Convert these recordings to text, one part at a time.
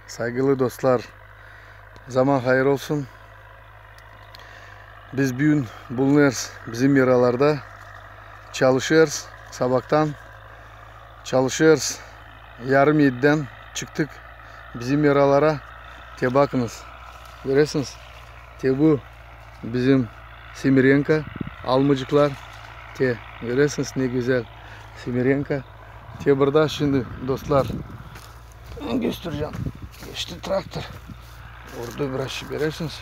Saygılı dostlar, zaman hayır olsun. Biz bugün bulunuyoruz bizim yaralarda. Çalışıyoruz, sabahtan çalışıyoruz. Yarım 7'den çıktık bizim yaralara. Te bakınız, görüyorsunuz. Te bu bizim Semirenka, almacıklar. Te görüyorsunuz ne güzel Semirenka. Te burada şimdi dostlar göstereceğim. Geçti traktör. Orada biraz görüyorsunuz.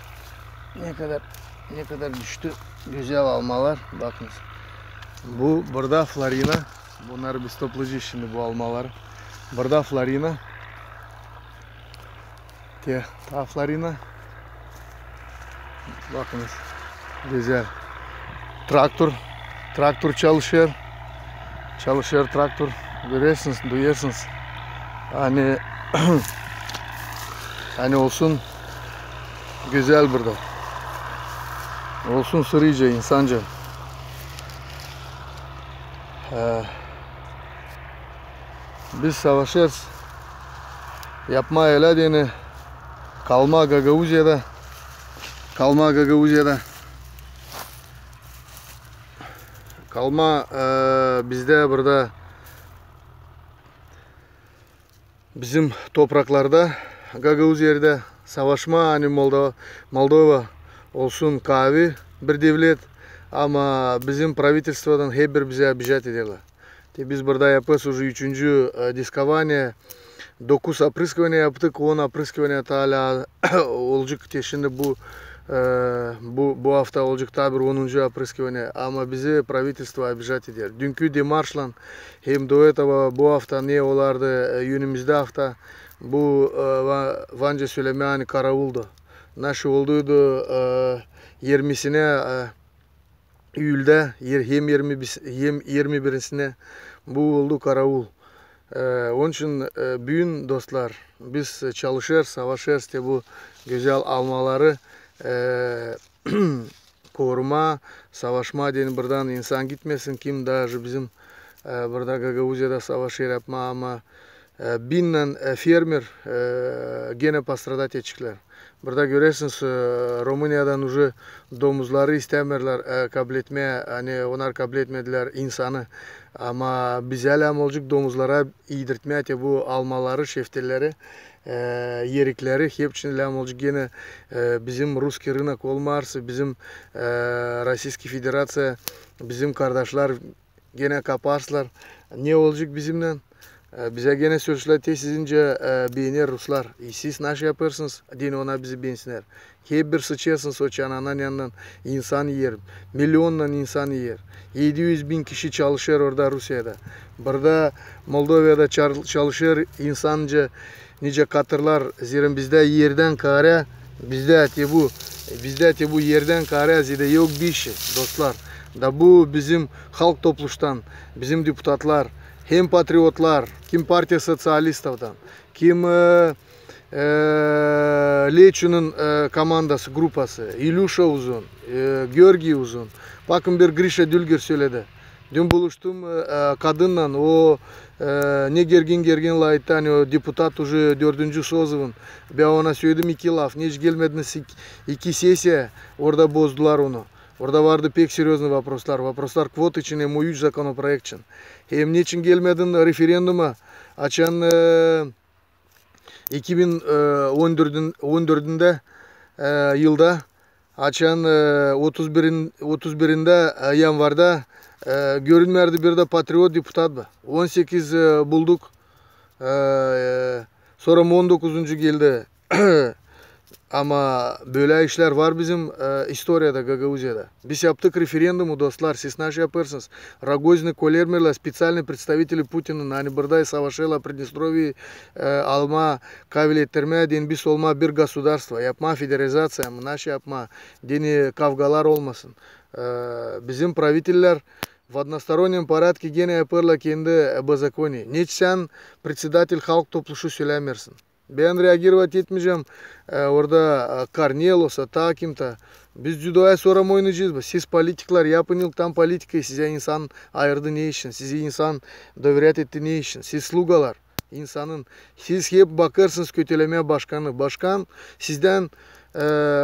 Ne kadar düştü. Güzel almalar. Bakınız. Bu burada Florina. Bunları biz toplayacağız şimdi bu almaları. Burada Florina. Ta Florina. Bakınız. Güzel. Traktör çalışıyor. Çalışıyor traktör. Görüyorsunuz, duyuyorsunuz. Hani olsun güzel burada. Olsun sırıca, insanca. Biz savaşırız. Yapma öyle dene. Kalma Gagavuzya'da. Kalma bizde burada bizim topraklarda Gagavuzya'da savaşma hani Moldova olsun kahve bir devlet ama bizim правительстводан hep bize обижать ediyorlar. Biz burada yapıyoruz уже 3. diskovание. 9 опрыскивания yaptık, 10 опрыскивания hala olacak. Şimdi bu hafta olacak tabi 10. опрыскивание ama bizi правительство обижать ediyor. Dünkü demarşla hem до этого bu hafta ne olardı önümüzde hafta bu Vanca Süleymani Karavul'da. Naşı olduydu 20'sine Eylül'de hem 21'sine bu oldu Karavul. Onun için bugün dostlar biz çalışıyoruz, savaşıyoruz bu güzel almaları koruma, savaşma diye buradan insan gitmesin. Kim daha bizim burada Gagavuzya'da savaşır yapma ama binden fermer gene пострадать edecekler. Burada görüyorsunuz Romanya'dan уже domuzları istemirler kabul etmeye, hani onlar kabul etmediler insanı. Ama biz hala olacak domuzlara yedirtmeye bu almaları, şeftelleri, yerikleri hepsini olacak gene bizim Ruski rınak olmarsa, bizim Российский Federatsiya, bizim kardeşler gene kaparslar. Ne olacak bizimle? Bize gene sözler tesizince beğenir Ruslar. Siz nasıl yaparsınız? Dini ona bizi beğensinler. Hep bir sıçıyorsunuz o çananan yanından insan yer. Milyonla insan yer. 700.000 kişi çalışır orada Rusya'da. Burada Moldova'da çalışır insanca nice katırlar. Zira bizde yerden kare, bizde bu yerden kare zide yok bir şey dostlar. Da bu bizim halk topluştan, bizim deputatlar, hem patriotlar, kim Partiya Sosyalistlardan, kim Leçin'in komandası, grupası, İlyusha Uzun, Georgi Uzun. Bakın bir Grisha Dülger söyledi. Dün buluştum kadınla, o ne gergin layıkta, hani o deputat уже 4. sozuvun. Ben ona söyledim 2 laf, hiç gelmediniz 2 sesiye, orada bozdular onu. Orada vardı pek серьезный вопрослар. Вопрослар kvot için hem o 3 законопроект için. Hem niçin gelmedin referanduma? Açan 2014'ünde yılda açan 31'inde yanvarda görünmerdi bir de patriot deputat bu. 18 bulduk. Sonra 19. geldi. Ama böyle işler var bizim historiyada Gagavuzya'da. Biz yaptık referendumu dostlar. Siz nasıl yaparsınız? Rogozin, Kolermer'la spesialni представители Putin'in hani burada savaşıyla Pridnestrov'yi alma, kabul ettirmeye den biz olma bir государство. Yapma federalizatsiya mı? Nasıl yapma? Deni kavgalar olmasın. Bizim правительler в одностороннем порядке gene yaparlar kendi беззаконие. Niçin sen председатель halk topluşu söylemirsin? Ben reagirovat etmeyeceğim. Orada Karnelosa, takimta. Biz judoya sonra mı oynayacağız? Siz politikler yapın tam politikayı. Size insan ayırdı ne için? Size insan devret etti ne için? Siz slugalar. insanın. Siz hep bakarsınız kötüleme başkanı. Başkan sizden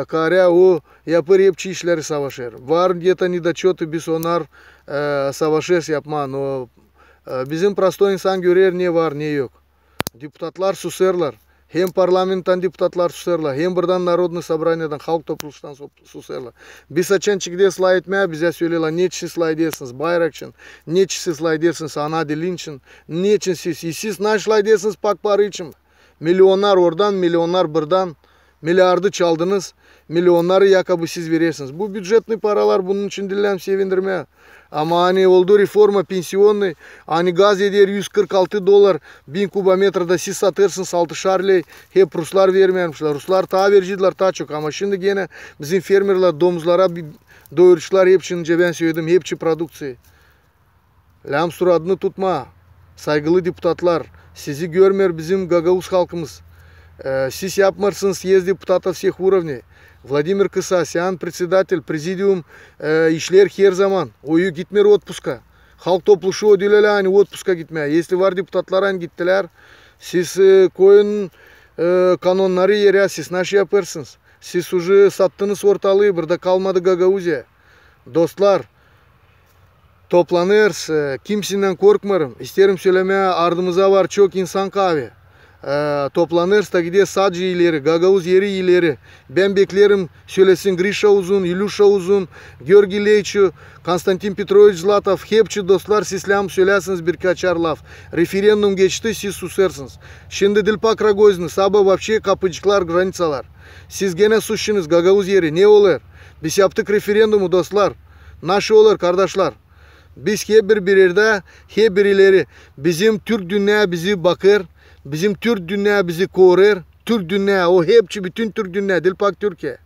kare o yapır hepçi işleri savaşır. Var где-то недочеты biz onlar savaşır yapma. No, bizim prosto insan görür ne var ne yok. Депутатлар susarlar. Hem parlamenttan депутатлар susarlar. Hem buradan Народный собраниyadan halk topluluştan susarlar. Biz açan çıkıda ıslah etmeye bize söylerler. Niçin ıslah edersiniz bayrak için? Niçin ıslah edersiniz ana dili için? Niçin siz? Siz ne ıslah edersiniz pakparı için? Milyonlar oradan, milyonlar buradan. Milyardı çaldınız. Milyonları yakabı siz verirsiniz. Bu bütçetli paralar bunun için dillem sevindirmeye. Ama hani oldu reforma pensiyonlu. Hani gaz eder $146. 1000 kubometrede siz satırsınız 6 şarley. Hep Ruslar vermemişler. Ruslar ta vericidiler ta çok. Ama şimdi gene bizim fermerler domuzlara doyuruşlar hepsini ben söyledim. Hepsi produksiya. Lamsur adını tutma. Saygılı депутатlar. Sizi görmüyor bizim Gagavuz halkımız. Siz yapmarsınız съезд депутатов всех уровней. Vladimir Kısasyan, председатель, президиум işler her zaman. Oyu gitmer отпуска. Halk topluluğu ödüleli hani отпуска gitmeye. Если var депутatlar hani gittiler. Siz koyun kanonları yere siz naş yaparsınız. Siz уже sattınız ortalığı. Burada kalmadı Gagavuzya. Dostlar. Toplanırız. Kimsinden korkmarım. İsterim söylemeye ardımıza var çok insan kahve. Toplanırsa gidiyor sadece ileri, Gagavuz yeri ileri. Ben beklerim söylesin Grisha uzun, Ilyusha uzun, Georgi Leyçu, Konstantin Petrovich Zlatov, hepsi dostlar sizler söylersiniz birkaçar laf. Referandum geçti siz susarsınız. Şimdi Dilpak Rogozin, sabah вообще kapıcıklar, graniçalar. Siz gene suçsunuz Gagavuz yeri ne olur? Biz yaptık referendumu dostlar. Naşı olur kardeşler. Biz hep bir yerde, hep bir ileri. Bizim Türk dünya bizi bakır. Bizim Türk dünya bizi korur. Türk dünya o hepsi bütün Türk dünya Dilpak Türkiye.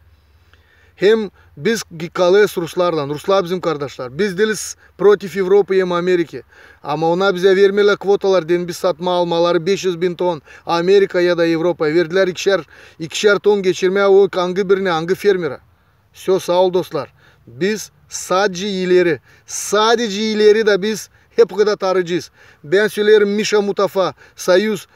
Hem biz kalırız Ruslarla. Ruslar bizim kardeşler. Biz değiliz protiv Avrupa hem Amerika. Ama ona bize vermeler kvotalar den biz satma almaları 500.000 ton Amerika ya da Avrupa verdiler ikişer ton geçirmeye o hangi birine hangi fermere. Sağ ol dostlar. Biz sadece ileri de biz hep kadar tarayacağız. Ben söylerim Misha Mutafa, Soyuz,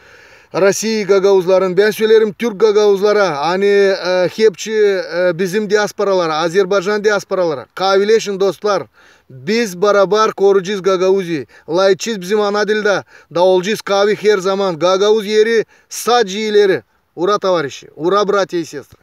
Россия Gagavuzların, ben söylerim Türk Gagavuzlara, hani hepsi bizim diasporalara, Azerbaycan diasporalara. Kavileşin dostlar. Biz beraber koruyacağız Gagavuzi. Layıkçıyız bizim ana dilde. Dağılacağız kavi her zaman. Gagavuz yeri sadece ileri. Ура, товарищи! Ура, братья и сестры!